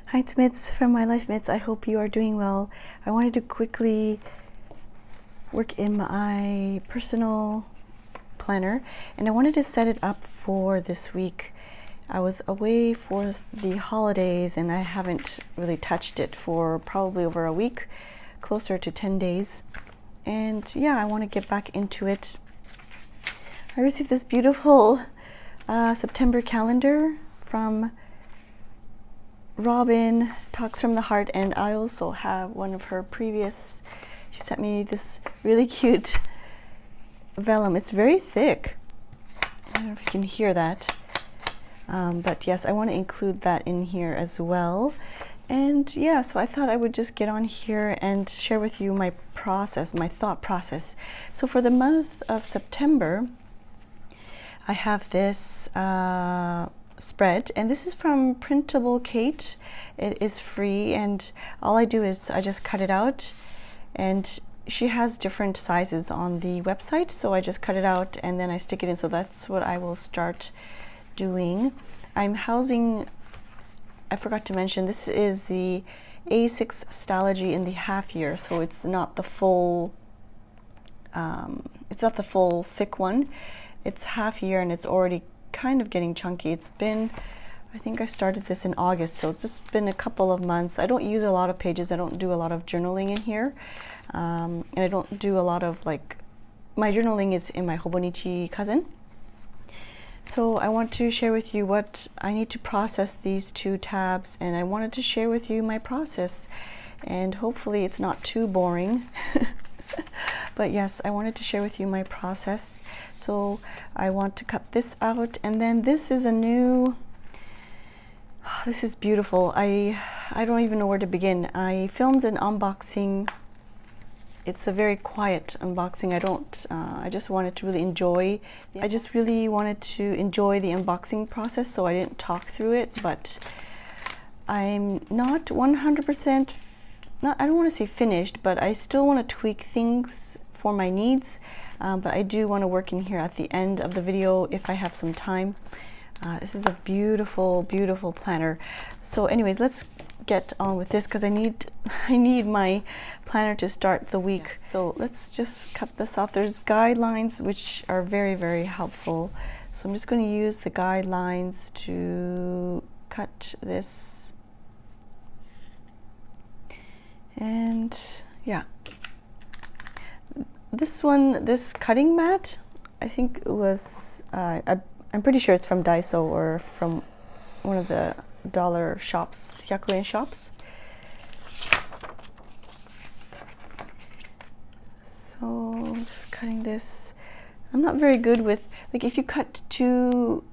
Hi, it's Mitz from My Life Mitz. I hope you are doing well. I wanted to quickly work in my personal planner, and I wanted to set it up for this week. I was away for the holidays and I haven't really touched it for probably over a week, closer to 10 days. And yeah, I want to get back into it. I received this beautiful September calendar from Robin Talks from the Heart, and I also have one of her previous. She sent me this really cute vellum. It's very thick. I don't know if you can hear that. But yes, I want to include that in here as well. And yeah, so I thought I would just get on here and share with you my process, my thought process. So for the month of September, I have this spread, and this is from Printable Kate. It is free, and all I do is I just cut it out, and she has different sizes on the website, so I just cut it out and then I stick it in. So that's what I will start doing. I'm housing, I forgot to mention, this is the A6 Stalogy in the half year, so it's not the full thick one. It's half year and it's already kind of getting chunky. It's been, I think I started this in August, so it's just been a couple of months. I don't use a lot of pages. I don't do a lot of journaling in here, and I don't do a lot of, like, my journaling is in my Hobonichi cousin. So I want to share with you what I need to process these two tabs, and I wanted to share with you my process, and hopefully it's not too boring. But yes, I wanted to share with you my process. So I want to cut this out, and then this is a new, this is beautiful. I don't even know where to begin. I filmed an unboxing. It's a very quiet unboxing. I just wanted to really enjoy. I just really wanted to enjoy the unboxing process, so I didn't talk through it. But I'm not 100%, I don't want to say finished, but I still want to tweak things for my needs. But I do want to work in here at the end of the video if I have some time. This is a beautiful, beautiful planner. So anyways, let's get on with this because I need my planner to start the week. Yes. So let's just cut this off. There's guidelines which are very, very helpful. So I'm just going to use the guidelines to cut this. And yeah, this cutting mat, I think it was, I'm pretty sure it's from Daiso or from one of the dollar shops, 100 yen shops. So just cutting this. I'm not very good with, like, if you cut too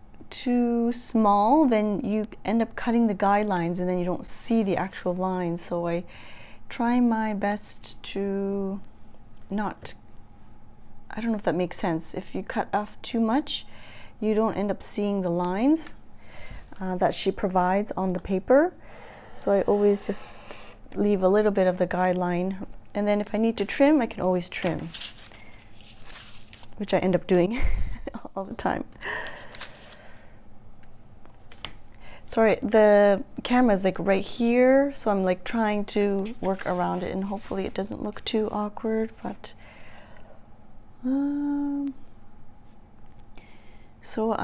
small, then you end up cutting the guidelines and then you don't see the actual lines. So I try my best to not, I don't know if that makes sense. If you cut off too much, you don't end up seeing the lines that she provides on the paper. So I always just leave a little bit of the guideline, and then if I need to trim, I can always trim, which I end up doing all the time. Sorry, the camera is like right here, so I'm like trying to work around it, and hopefully it doesn't look too awkward. But so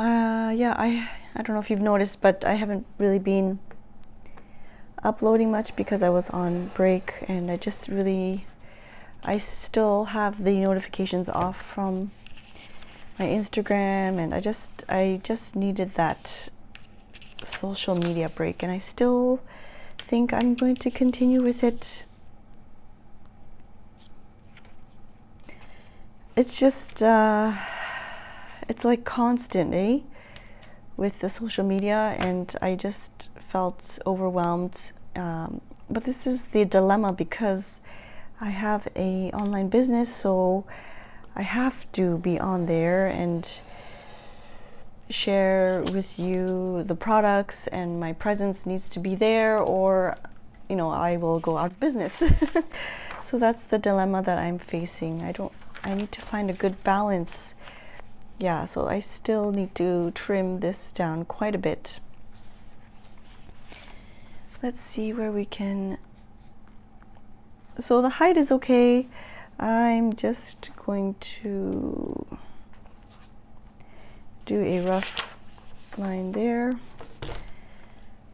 yeah, I don't know if you've noticed, but I haven't really been uploading much because I was on break, and I still have the notifications off from my Instagram, and I just needed that social media break, and I still think I'm going to continue with it. It's just it's like constant, with the social media, and I just felt overwhelmed. But this is the dilemma because I have a online business, so I have to be on there and share with you the products, and my presence needs to be there, or I will go out of business. So that's the dilemma that I'm facing. I need to find a good balance. Yeah, so I still need to trim this down quite a bit. let's see where we can. So the height is okay. I'm just going to do a rough line there.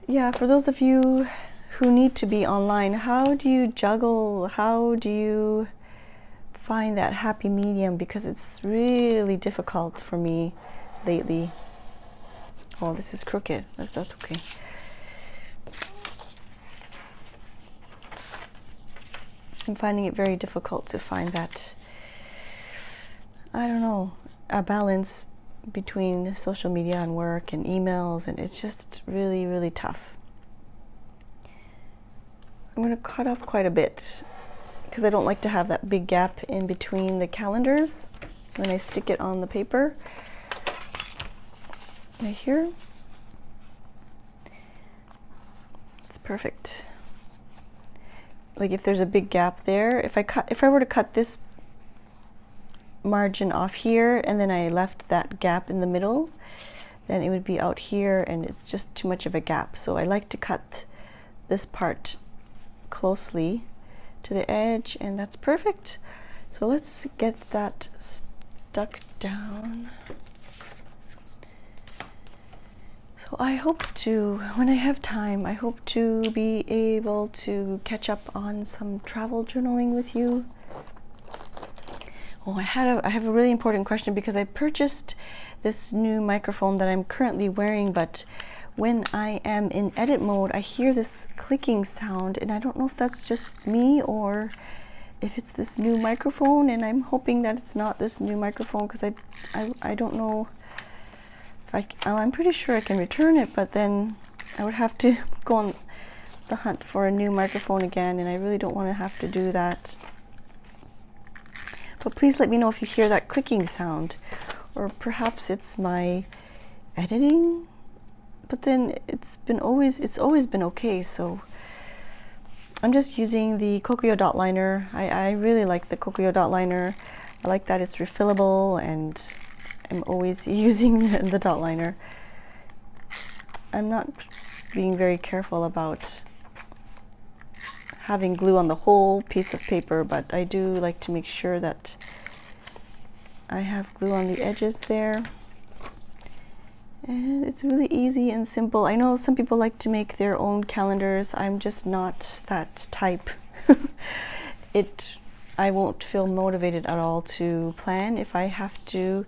Yeah, for those of you who need to be online, how do you juggle? How do you find that happy medium? Because it's really difficult for me lately. Oh, this is crooked. That's okay. I'm finding it very difficult to find that, I don't know, a balance between social media and work and emails, and it's just really, really tough. I'm going to cut off quite a bit because I don't like to have that big gap in between the calendars when I stick it on the paper. Right here. It's perfect. Like if there's a big gap there, if I were to cut this margin off here and then I left that gap in the middle, then it would be out here and it's just too much of a gap. So I like to cut this part closely to the edge, and that's perfect. So let's get that stuck down. So I hope to, when I have time, I hope to be able to catch up on some travel journaling with you. Oh, I have a really important question, because I purchased this new microphone that I'm currently wearing, but when I am in edit mode, I hear this clicking sound, and I don't know if that's just me or if it's this new microphone, and I'm hoping that it's not this new microphone, because I don't know. I'm pretty sure I can return it, but then I would have to go on the hunt for a new microphone again, and I really don't want to have to do that. But please let me know if you hear that clicking sound, or perhaps it's my editing. But then it's always been okay. So I'm just using the Kokuyo dot liner. I really like the Kokuyo dot liner. I like that it's refillable, and I'm always using the dot liner. I'm not being very careful about having glue on the whole piece of paper, but I do like to make sure that I have glue on the edges there. And it's really easy and simple. I know some people like to make their own calendars. I'm just not that type. I won't feel motivated at all to plan if I have to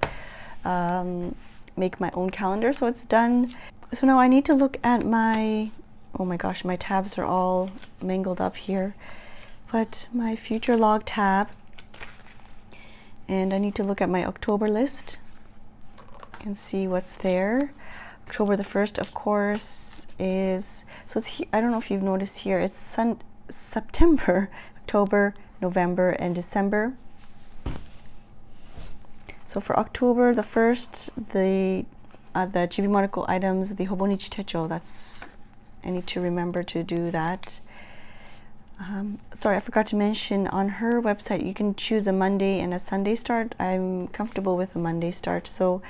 make my own calendar. So it's done. So now I need to look at my, oh my gosh, my tabs are all mangled up here, but my future log tab, and I need to look at my October list and see what's there. October the 1st, of course, is, so it's, I don't know if you've noticed here, it's September, October, November, and December. So for October the 1st, the Chibi Mariko items, the Hobonichi Techo, that's, I need to remember to do that. Sorry, I forgot to mention, on her website you can choose a Monday and a Sunday start. I'm comfortable with a Monday start, so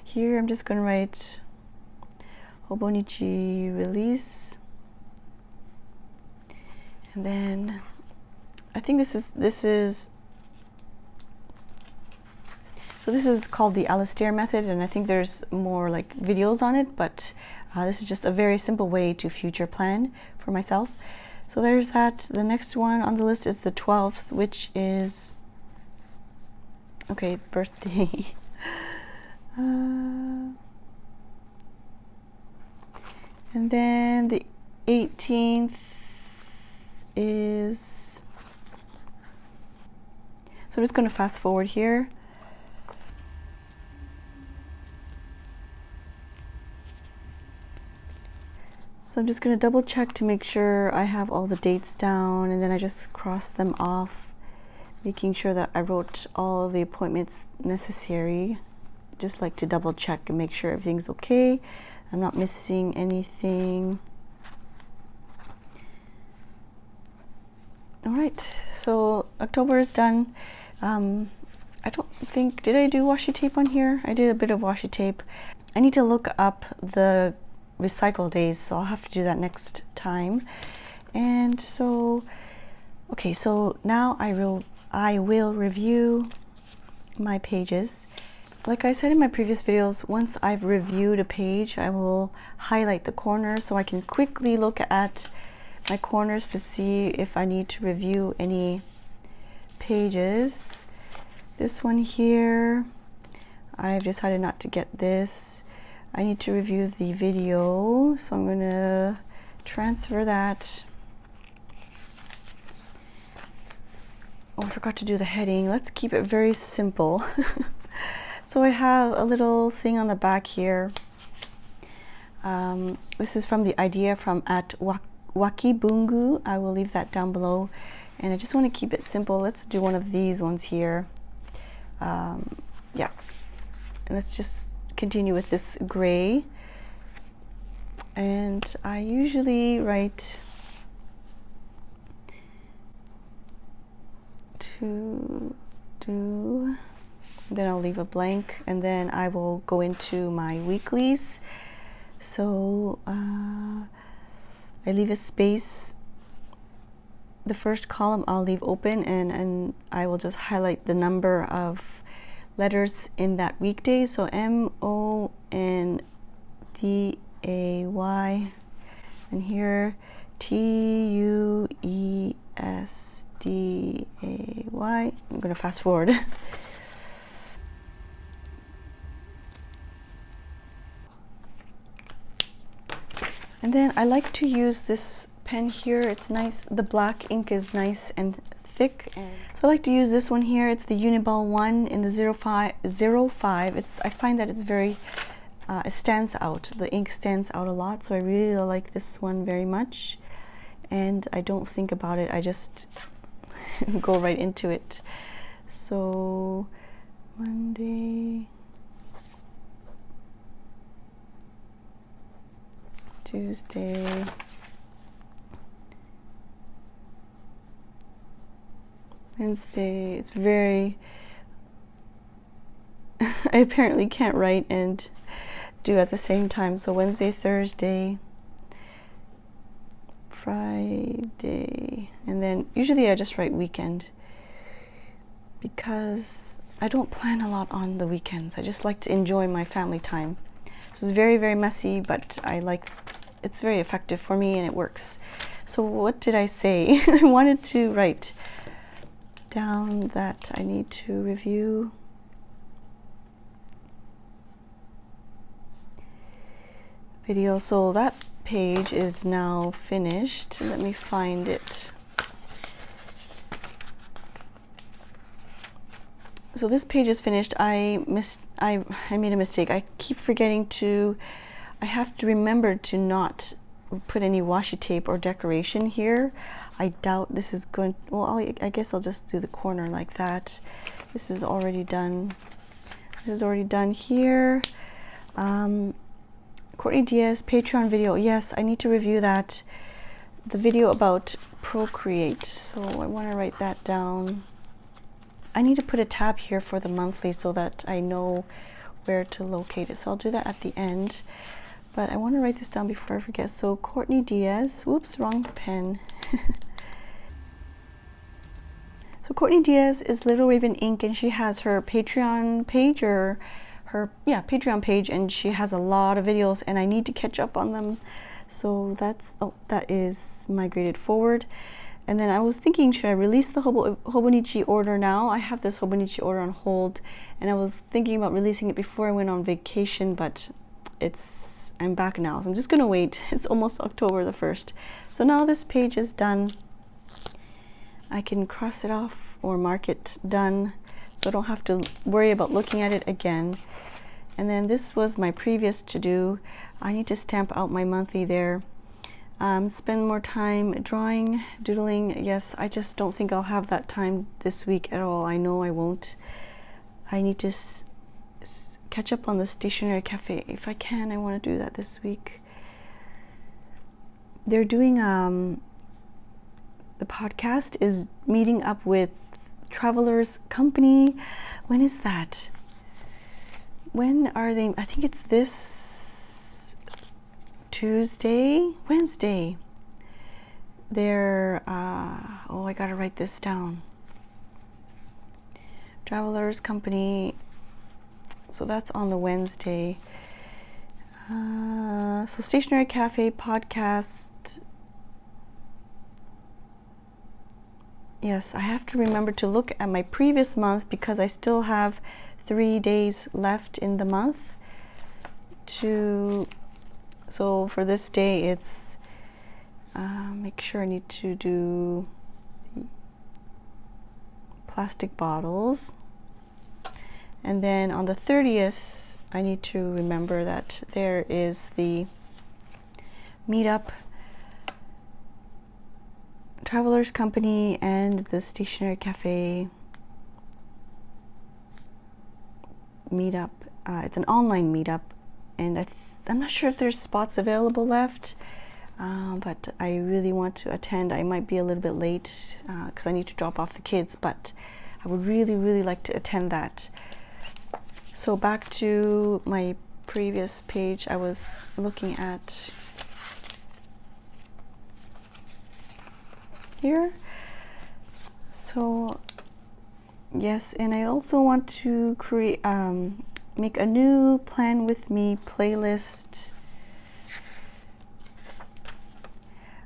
here I'm just going to write Hobonichi release, and then I think this is called the Alistair method, and I think there's more like videos on it, but this is just a very simple way to future plan for myself. So there's that. The next one on the list is the 12th, which is, okay, birthday. And then the 18th is, so I'm just going to fast forward here. So I'm just going to double check to make sure I have all the dates down, and then I just cross them off, making sure that I wrote all the appointments necessary. Just like to double check and make sure everything's okay. I'm not missing anything. All right, so October is done. I don't think, did I do washi tape on here? I did a bit of washi tape. I need to look up the recycle days, so I'll have to do that next time. And so, okay, so now I will review my pages. Like I said in my previous videos, once I've reviewed a page, I will highlight the corners so I can quickly look at my corners to see if I need to review any pages. This one here, I've decided not to get this. I need to review the video, so I'm gonna transfer that. Oh, I forgot to do the heading. Let's keep it very simple. So I have a little thing on the back here. This is from the idea from at Wakibungu. I will leave that down below. And I just want to keep it simple. Let's do one of these ones here. Yeah. And let's just continue with this gray. And I usually write to do, then I'll leave a blank, and then I will go into my weeklies. So I leave a space. The first column I'll leave open, and I will just highlight the number of letters in that weekday. So MONDAY, and here TUESDAY. I'm going to fast forward. And then I like to use this pen here. It's nice. The black ink is nice and thick. So I like to use this one here. It's the Uniball one in the 05. I find that it's very, it stands out. The ink stands out a lot. So I really like this one very much. And I don't think about it. I just go right into it. So Monday, Tuesday, Wednesday. It's very I apparently can't write and do at the same time. So Wednesday, Thursday, Friday, and then usually I just write weekend because I don't plan a lot on the weekends. I just like to enjoy my family time. So it's very, very messy, but it's very effective for me and it works. So what did I say? I wanted to write down that I need to review video. So that page is now finished. Let me find it. So this page is finished. I made a mistake. I keep forgetting to, I have to remember to not put any washi tape or decoration here. I doubt this is going, well, I guess I'll just do the corner like that. This is already done. This is already done here. Courtney Diaz Patreon video. Yes, I need to review that. The video about Procreate. So I want to write that down. I need to put a tab here for the monthly so that I know where to locate it. So I'll do that at the end. But I want to write this down before I forget. So Courtney Diaz. Whoops, wrong pen. So Courtney Diaz is Little Raven Ink, and she has her Patreon page, or her Patreon page, and she has a lot of videos, and I need to catch up on them. So that is migrated forward. And then I was thinking, should I release the Hobonichi order now? I have this Hobonichi order on hold, and I was thinking about releasing it before I went on vacation, but I'm back now, so I'm just gonna wait. It's almost October the 1st. So now this page is done. I can cross it off or mark it done, so I don't have to worry about looking at it again. And then this was my previous to-do. I need to stamp out my monthly there. Spend more time drawing, doodling. Yes, I just don't think I'll have that time this week at all. I know I won't. I need to catch up on the stationery cafe. If I can, I want to do that this week. They're doing, the podcast is meeting up with Travelers Company. When is that? When are they? I think it's this Wednesday. They're, oh, I gotta write this down. Travelers Company, so that's on the Wednesday. So Stationery Cafe podcast. Yes, I have to remember to look at my previous month because I still have 3 days left in the month. So for this day, it's make sure I need to do plastic bottles, and then on the 30th I need to remember that there is the meetup, Travelers Company and the Stationery Cafe meetup. It's an online meetup, and I'm not sure if there's spots available left, but I really want to attend. I might be a little bit late because I need to drop off the kids, but I would really like to attend that. So back to my previous page, I was looking at here. So yes, and I also want to create make a new Plan With Me playlist.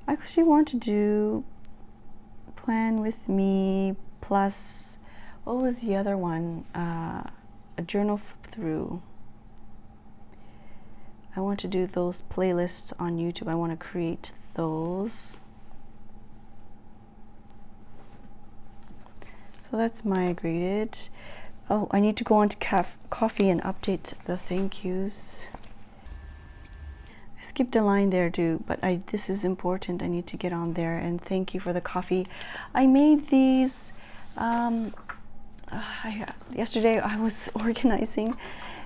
I actually want to do Plan With Me plus, what was the other one? A journal through. I want to do those playlists on YouTube. I want to create those. So that's migrated. Oh, I need to go on to coffee and update the thank yous. I skipped a line there too, but this is important. I need to get on there and thank you for the coffee. I made these yesterday. I was organizing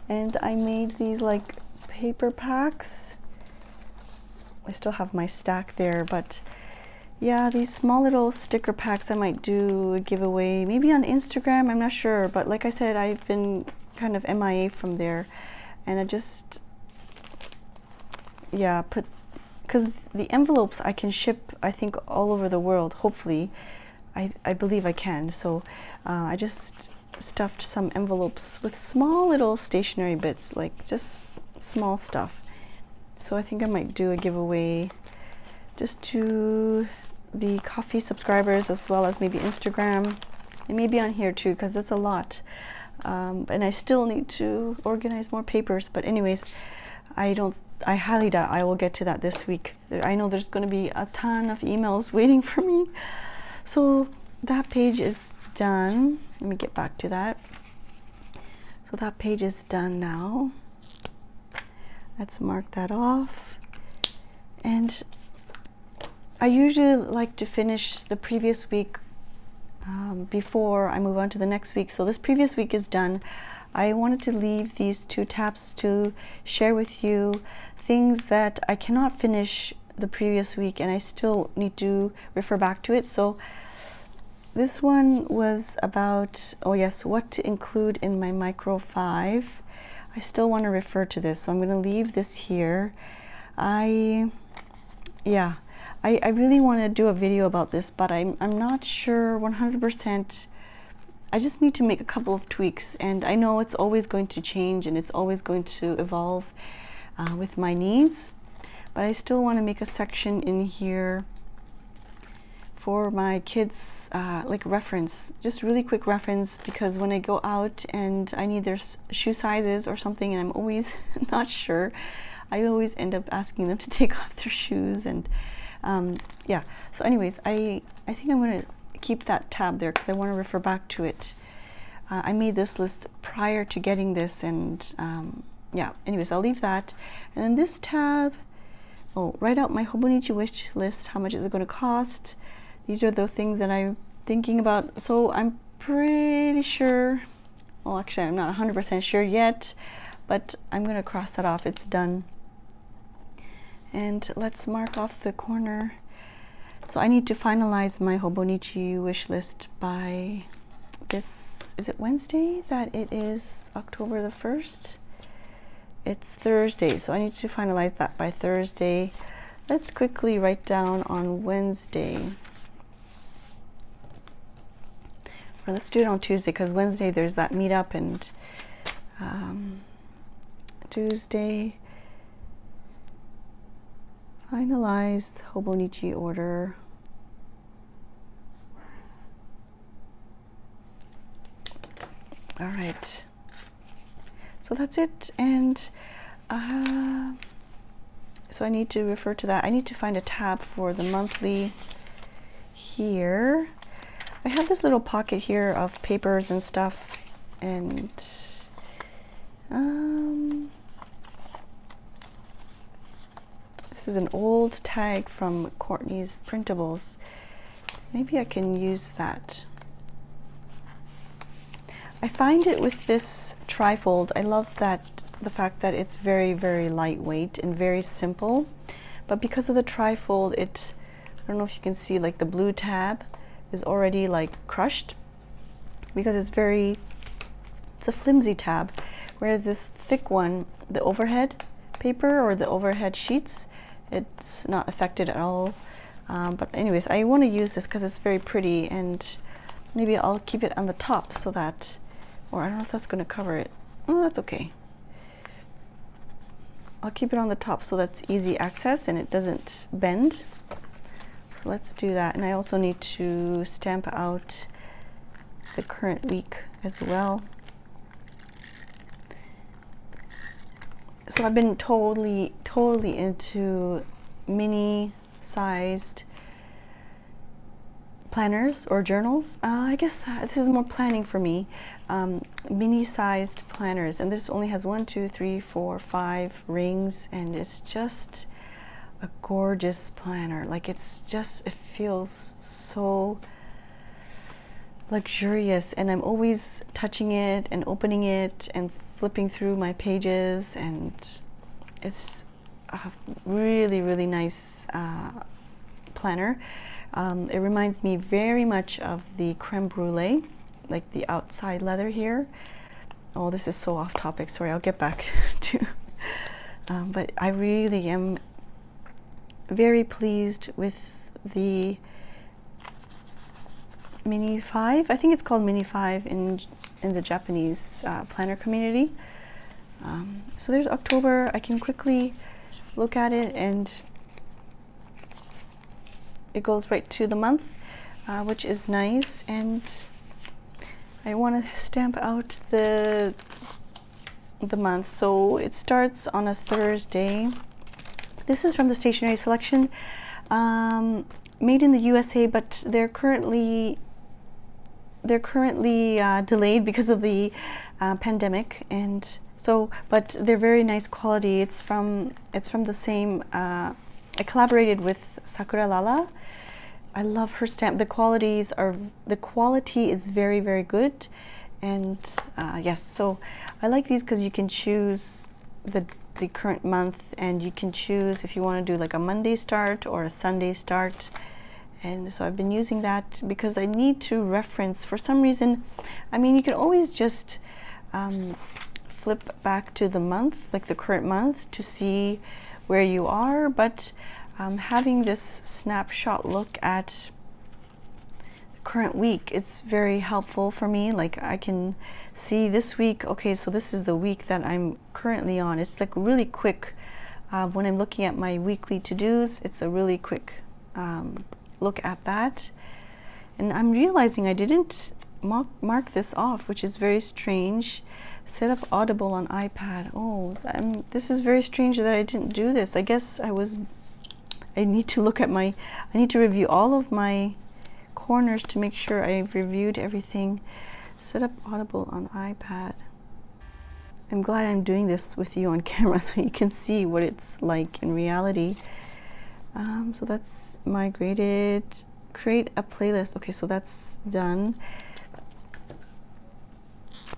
and I made these like paper packs. I still have my stack there, but yeah, these small little sticker packs I might do a giveaway, maybe on Instagram, I'm not sure, but like I said, I've been kind of MIA from there, and I just, yeah, because the envelopes I can ship, I think, all over the world, hopefully. I believe I can, so I just stuffed some envelopes with small little stationery bits, like just small stuff. So I think I might do a giveaway just to the coffee subscribers, as well as maybe Instagram, and maybe on here too, because it's a lot. And I still need to organize more papers, but anyways, I highly doubt I will get to that this week. I know there's going to be a ton of emails waiting for me. So that page is done. Let me get back to that. So that page is done now. Let's mark that off. And I usually like to finish the previous week before I move on to the next week. So this previous week is done. I wanted to leave these 2 tabs to share with you things that I cannot finish the previous week and I still need to refer back to it. So this one was about, oh yes, what to include in my Micro 5. I still want to refer to this, so I'm going to leave this here. I really want to do a video about this, but I'm not sure 100%. I just need to make a couple of tweaks, and I know it's always going to change and it's always going to evolve with my needs, but I still want to make a section in here for my kids, like reference, just really quick reference, because when I go out and I need their shoe sizes or something and I'm always not sure, I always end up asking them to take off their shoes. And yeah, so anyways, I think I'm going to keep that tab there because I want to refer back to it. I made this list prior to getting this, and yeah, anyways, I'll leave that. And then this tab, oh, write out my Hobonichi wish list. How much is it going to cost? These are the things that I'm thinking about. So I'm pretty sure, well, actually I'm not 100% sure yet, but I'm going to cross that off. It's done. And let's mark off the corner. So I need to finalize my Hobonichi wish list by this, is it Wednesday? That it is October the 1st. It's Thursday, so I need to finalize that by Thursday. Let's quickly write down on Wednesday. Or let's do it on Tuesday, because Wednesday there's that meetup, and Tuesday, finalize Hobonichi order. All right, so that's it. And so I need to refer to that. I need to find a tab for the monthly here. I have this little pocket here of papers and stuff, and this is an old tag from Courtney's Printables. Maybe I can use that. I find it with this trifold, I love that the fact that it's very, very lightweight and very simple. But because of the trifold, I don't know if you can see, like the blue tab is already like crushed, because it's a flimsy tab. Whereas this thick one, the overhead paper or the overhead sheets, it's not affected at all. But anyways, I want to use this because it's very pretty, and maybe I'll keep it on the top so that, or I don't know if that's going to cover it. Oh, that's okay. I'll keep it on the top so that's easy access and it doesn't bend. So let's do that. And I also need to stamp out the current week as well. So I've been totally into mini-sized planners or journals. I guess this is more planning for me. Mini-sized planners, and this only has 1, 2, 3, 4, 5 rings, and it's just a gorgeous planner. Like it feels so luxurious, and I'm always touching it and opening it and flipping through my pages, and it's a really nice planner. It reminds me very much of the creme brulee, like the outside leather here. Oh, this is so off topic, sorry, I'll get back to but I really am very pleased with the Mini 5. I think it's called Mini 5 in the Japanese planner community. So there's October. I can quickly look at it, and it goes right to the month, which is nice. And I want to stamp out the month, so it starts on a Thursday. This is from the stationery selection, made in the USA, but they're currently delayed because of the pandemic, and so, but they're very nice quality. It's from the same. I collaborated with Sakura Lala. I love her stamp. The quality is very good, and yes. So I like these because you can choose the current month, and you can choose if you want to do like a Monday start or a Sunday start. And so I've been using that because I need to reference for some reason. I mean, you can always just flip back to the month, like the current month, to see where you are, but having this snapshot look at the current week, it's very helpful for me. Like I can see this week, okay, so this is the week that I'm currently on. It's like really quick. When I'm looking at my weekly to-dos, it's a really quick look at that. And I'm realizing I didn't mark this off, which is very strange. Set up Audible on iPad. Oh, this is very strange that I didn't do this. I guess I need to look at I need to review all of my corners to make sure I've reviewed everything. Set up Audible on iPad. I'm glad I'm doing this with you on camera so you can see what it's like in reality. So that's migrated. Create a playlist. Okay, so that's done.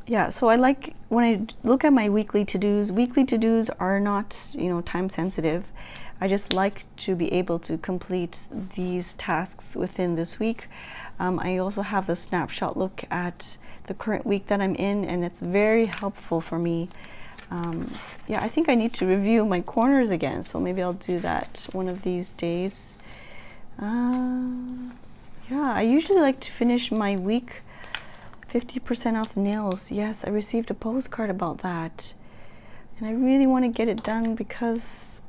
Yeah, so I like when I look at my weekly to-dos. Weekly to-dos are not, time sensitive. I just like to be able to complete these tasks within this week. I also have the snapshot look at the current week that I'm in, and it's very helpful for me Yeah, I think I need to review my corners again, so maybe I'll do that one of these days. Yeah, I usually like to finish my week 50% off nails. Yes, I received a postcard about that, and I really want to get it done because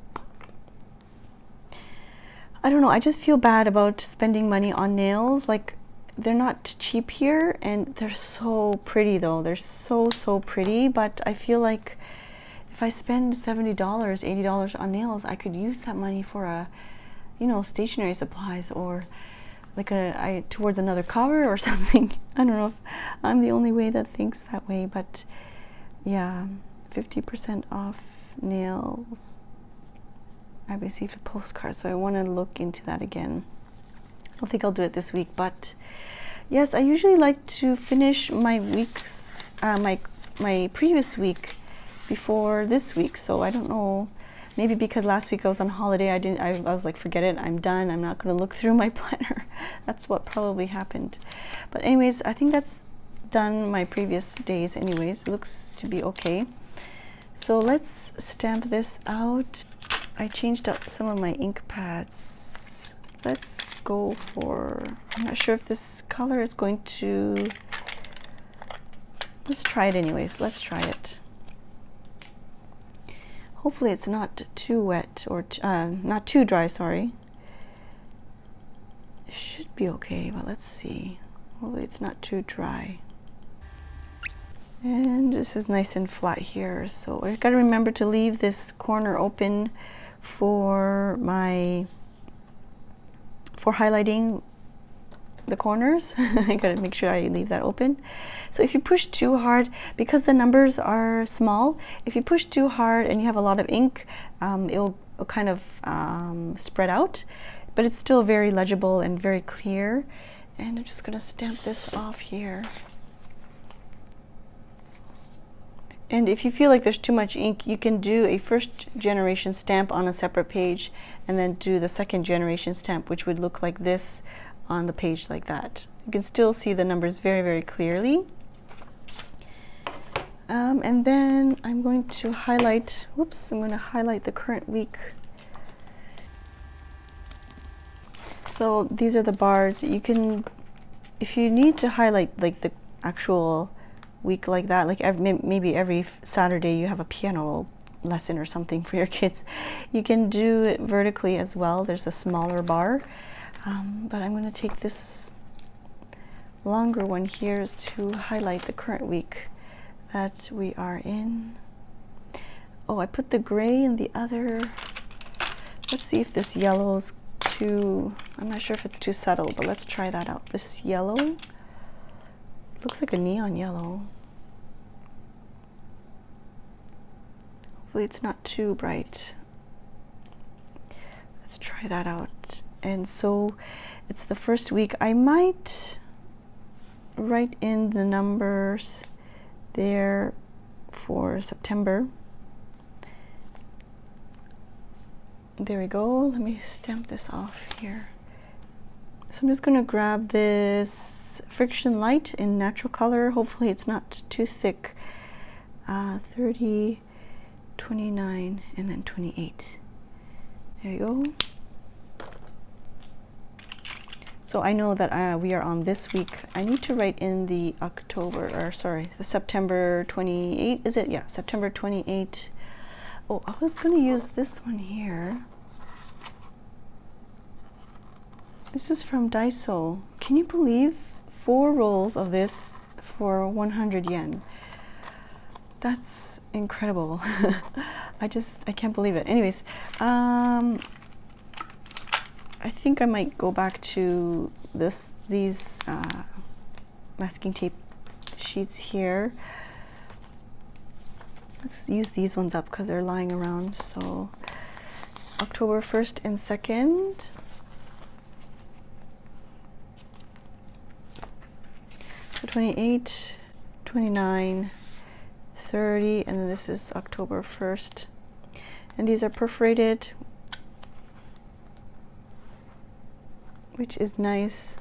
I don't know, I just feel bad about spending money on nails. Like, they're not cheap here, and they're so pretty though. They're so pretty, but I feel like if I spend $70, $80 on nails, I could use that money for a, you know, stationery supplies, or like towards another cover or something. I don't know if I'm the only way that thinks that way, but yeah, 50% off nails. I received a postcard, so I want to look into that again. I don't think I'll do it this week, but yes, I usually like to finish my weeks, my previous week before this week. So I don't know, maybe because last week I was on holiday, I was like, forget it, I'm done, I'm not going to look through my planner. That's what probably happened. But anyways, I think that's done my previous days anyways. It looks to be okay. So let's stamp this out. I changed up some of my ink pads. Let's go for, I'm not sure if this color is going to, let's try it anyways. Let's try it. Hopefully it's not too wet, or not too dry, sorry. It should be okay, but let's see. Hopefully it's not too dry. And this is nice and flat here, so I gotta remember to leave this corner open for highlighting the corners. I gotta make sure I leave that open. So if you push too hard, because the numbers are small, if you push too hard and you have a lot of ink, it'll kind of spread out, but it's still very legible and very clear. And I'm just gonna stamp this off here. And if you feel like there's too much ink, you can do a first generation stamp on a separate page and then do the second generation stamp, which would look like this on the page like that. You can still see the numbers very clearly. And then I'm going to highlight, whoops, I'm going to highlight the current week. So these are the bars. You can, if you need to highlight like the actual week like that, like maybe every Saturday you have a piano lesson or something for your kids, you can do it vertically as well. There's a smaller bar, but I'm going to take this longer one here to highlight the current week that we are in. Oh, I put the gray in the other. Let's see if this yellow is too, I'm not sure if it's too subtle, but let's try that out. This yellow looks like a neon yellow. Hopefully it's not too bright. Let's try that out. And so it's the first week. I might write in the numbers there for September. There we go. Let me stamp this off here. So I'm just going to grab this Friction Light in natural color. Hopefully it's not too thick. 30, 29, and then 28. There you go. So I know that we are on this week. I need to write in the the September 28, is it? Yeah, September 28. Oh, I was going to use this one here. This is from Daiso. Can you believe 4 rolls of this for 100 yen? That's incredible. I can't believe it. Anyways, I think I might go back to these masking tape sheets here. Let's use these ones up because they're lying around. So October 1st and 2nd. So 28, 29, 30, and then this is October 1st. And these are perforated, which is nice.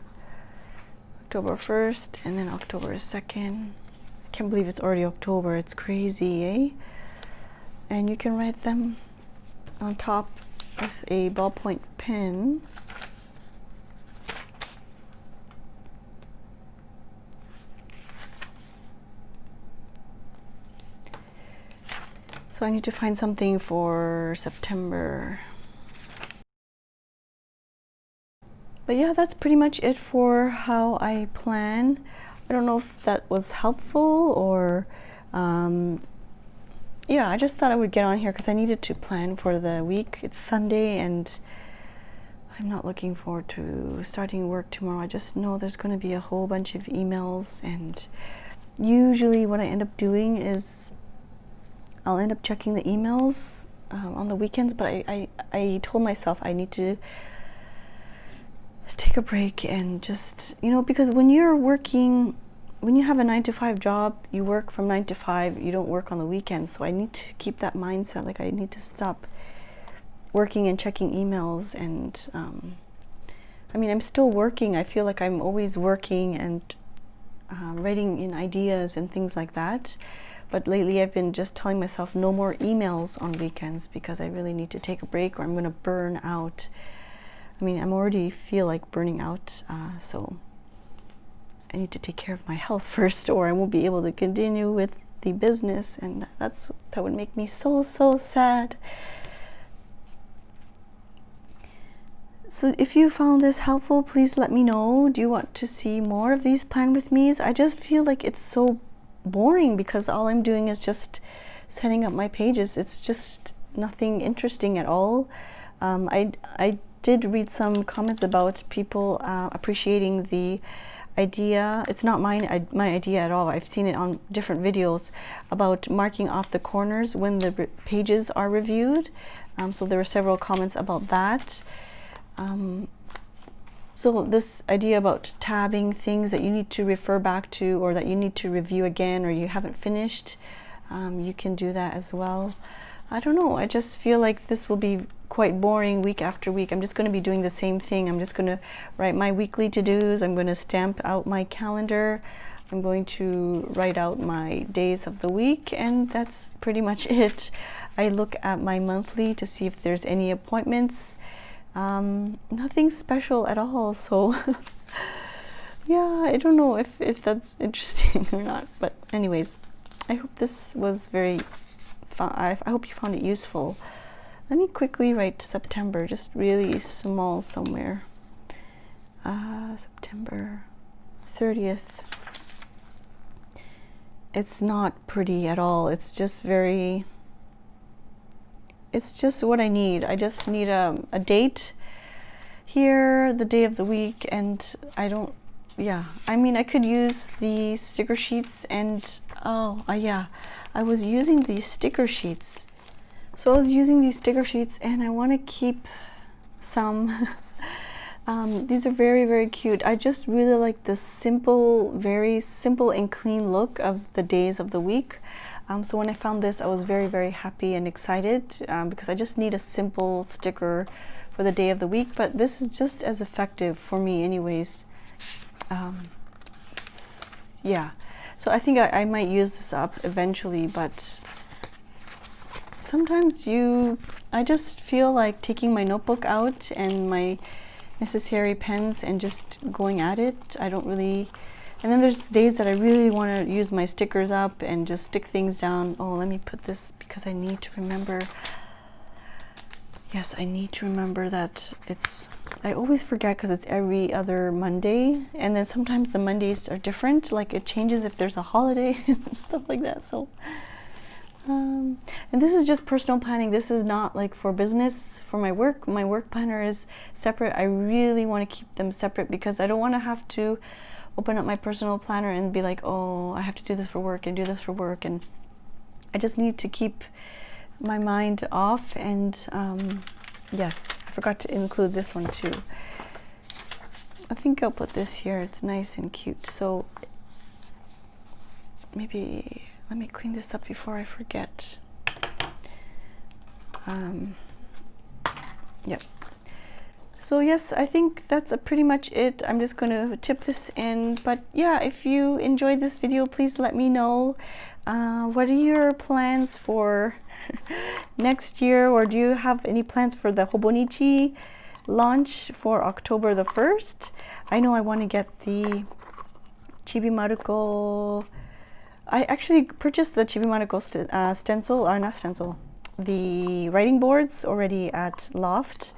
October 1st and then October 2nd. I can't believe it's already October. It's crazy, eh? and you can write them on top with a ballpoint pen. So I need to find something for September. But yeah, that's pretty much it for how I plan. I don't know if that was helpful or yeah, I just thought I would get on here because I needed to plan for the week. It's Sunday and I'm not looking forward to starting work tomorrow. I just know there's going to be a whole bunch of emails, and usually what I end up doing is I'll end up checking the emails on the weekends, but I told myself I need to take a break and just, you know, because when you're working, when you have a 9-to-5 job, you work from 9 to 5, you don't work on the weekends. So I need to keep that mindset, like I need to stop working and checking emails. And I mean, I'm still working. I feel like I'm always working and writing in ideas and things like that. But lately I've been just telling myself no more emails on weekends because I really need to take a break or I'm going to burn out. I mean, I'm already feel like burning out, so I need to take care of my health first, or I won't be able to continue with the business, and that would make me so sad. So if you found this helpful, please let me know. Do you want to see more of these plan with me's? I just feel like it's so boring because all I'm doing is just setting up my pages. It's just nothing interesting at all. I did read some comments about people appreciating the idea. It's not my idea at all. I've seen it on different videos about marking off the corners when the pages are reviewed. So there were several comments about that. So this idea about tabbing things that you need to refer back to or that you need to review again or you haven't finished, you can do that as well. I don't know, I just feel like this will be quite boring week after week. I'm just going to be doing the same thing. I'm just going to write my weekly to-dos. I'm going to stamp out my calendar. I'm going to write out my days of the week, and that's pretty much it. I look at my monthly to see if there's any appointments. Nothing special at all, so yeah, I don't know if that's interesting or not, but anyways, I hope this was very fun. I hope you found it useful. Let me quickly write September, just really small somewhere. September 30th. It's not pretty at all. It's just very, it's just what I need. I just need a date here, the day of the week, and I don't, yeah. I mean, I could use the sticker sheets and, yeah, I was using these sticker sheets. So I was using these sticker sheets and I want to keep some. These are very, very cute. I just really like the simple, very simple and clean look of the days of the week. So when I found this, I was very, very happy and excited because I just need a simple sticker for the day of the week, but this is just as effective for me anyways. Yeah, so I think I might use this up eventually, but sometimes I just feel like taking my notebook out and my necessary pens and just going at it. I don't really, and then there's days that I really want to use my stickers up and just stick things down. Oh, let me put this because I need to remember. Yes, I need to remember that I always forget because it's every other Monday, and then sometimes the Mondays are different, like it changes if there's a holiday and stuff like that. So and this is just personal planning. This is not like for business. For my work planner is separate. I really want to keep them separate because I don't want to have to open up my personal planner and be like, oh, I have to do this for work and do this for work, and I just need to keep my mind off. And yes, I forgot to include this one too. I think I'll put this here. It's nice and cute. So maybe let me clean this up before I forget. Yep. So yes, I think that's pretty much it. I'm just going to tip this in. But yeah, if you enjoyed this video, please let me know. What are your plans for next year, or do you have any plans for the Hobonichi launch for October the 1st? I know I want to get the Chibi Maruko. I actually purchased the Chibi Maruko stencil, or not stencil, the writing boards already at Loft,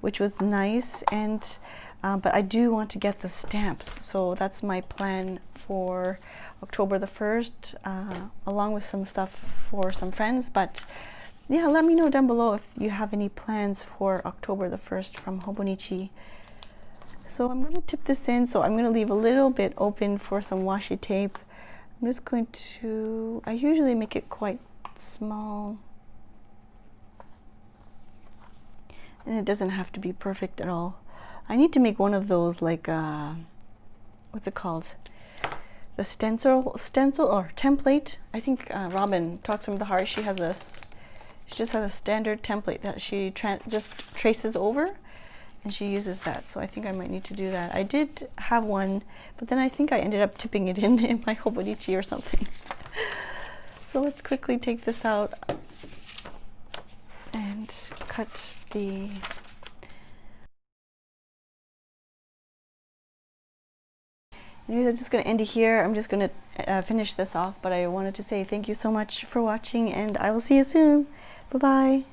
which was nice, and but I do want to get the stamps, so that's my plan for October the 1st, along with some stuff for some friends. But yeah, let me know down below if you have any plans for October the 1st from Hobonichi. So I'm going to tip this in, so I'm going to leave a little bit open for some washi tape. I'm just going to, I usually make it quite small, and it doesn't have to be perfect at all. I need to make one of those, like what's it called, the stencil or template. I think Robin talks from the heart, she has this, she just has a standard template that she just traces over, and she uses that. So I think I might need to do that. I did have one, but then I think I ended up tipping it in my Hobonichi or something. So let's quickly take this out and cut the... Anyways, I'm just going to end it here. I'm just going to finish this off, but I wanted to say thank you so much for watching, and I will see you soon. Bye-bye.